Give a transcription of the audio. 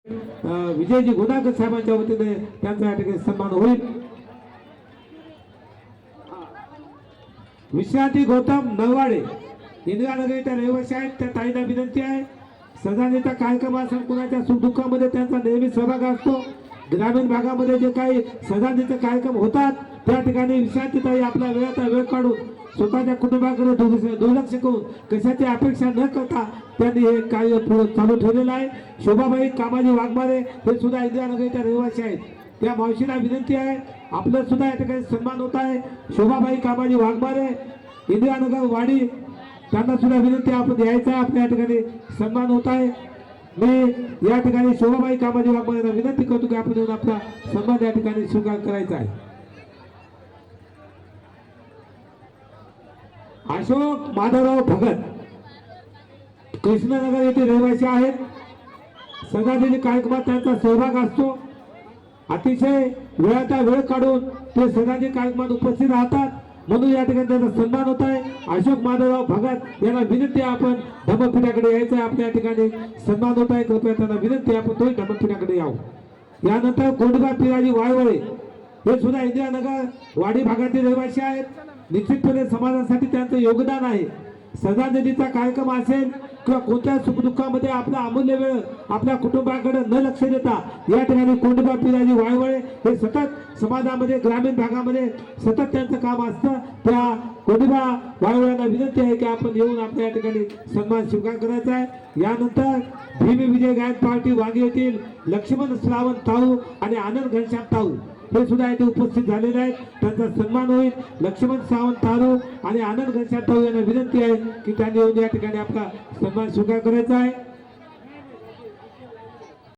विजयजी गुणाकर साहेबांच्या वतीने त्यांचा या ठिकाणी सन्मान होईल। विश्रांती गौतम नरवाडे इंदिरानगर इथं रहिवासी आहेत, त्या ताईंना विनंती आहे सदानेचा कार्यक्रम असेल कुणाच्या सुखदुःखामध्ये त्यांचा नेहमी सहभाग असतो। ग्रामीण भागामध्ये जे काही सदानेचे कार्यक्रम होतात त्या ठिकाणी विश्रांतीताई आपला वेळाचा वेळ काढून स्वतःच्या कुटुंबाकडे दुर्लक्ष करून कशाची अपेक्षा न करता त्यांनी हे कार्य पुढे चालू ठेवलेलं आहे। शोभाबाई कामाजी वाघमारे हे सुद्धा इंदिरानगर इथं रहिवासी आहेत, त्या मावशीला विनंती आहे आपलं सुद्धा या ठिकाणी सन्मान होत आहे। शोभाबाई कामाजी वाघमारे इंदिरानगर वाडी त्यांना सुद्धा विनंती आपण यायचं आहे, आपल्या या ठिकाणी सन्मान होत आहे। मी या ठिकाणी शोभाबाई कामाजी वाघमारेंना विनंती करतो की आपण येऊन आपला सन्मान या ठिकाणी स्वीकार करायचा आहे। अशोक माधवराव भगत कृष्णनगर येथे रहिवासी आहेत, सदानेच्या कार्यक्रमात त्यांचा सहभाग असतो। अतिशय वेळाचा वेळ काढून ते सदाने कार्यक्रमात उपस्थित राहतात, म्हणून या ठिकाणी त्यांचा सन्मान होत आहे। अशोक माधवराव भगत यांना विनंती आपण धम्मपीठाकडे यायचं आहे, आपल्या ठिकाणी सन्मान होत आहे, कृपया त्यांना विनंती आपण तोही धम्मपीठाकडे यावं। यानंतर कोंडबा पिराजी वायवळे हे सुद्धा इंदिरानगर वाडी भागातील रहिवासी आहेत, निश्चितपणे समाजासाठी त्यांचं योगदान आहे। सदानदीचा कार्यक्रम असेल किंवा कोणत्या सुखदुःखामध्ये आपला अमूल्य वेळ आपल्या कुटुंबाकडे न लक्ष देता या ठिकाणी कोंडबा पिराजी वायवळे हे सतत समाजामध्ये ग्रामीण भागामध्ये सतत त्यांचं काम असतं। त्या कोंडबा वायवळ्यांना विनंती आहे की आपण येऊन आपल्या या ठिकाणी सन्मान स्वीकार करायचा आहे। यानंतर भीम विजय गायक पार्टी वांगी येथील लक्ष्मण श्रावण ताऊ आणि आनंद घनश्याम ताऊ हे सुद्धा इथे उपस्थित झालेले आहेत, त्यांचा सन्मान होईल। लक्ष्मण सावंत तारू आणि आनंद घनश्याम ताऊ यांना विनंती आहे की त्यांनी येऊन या ठिकाणी आपला सन्मान स्वीकार करायचा आहे।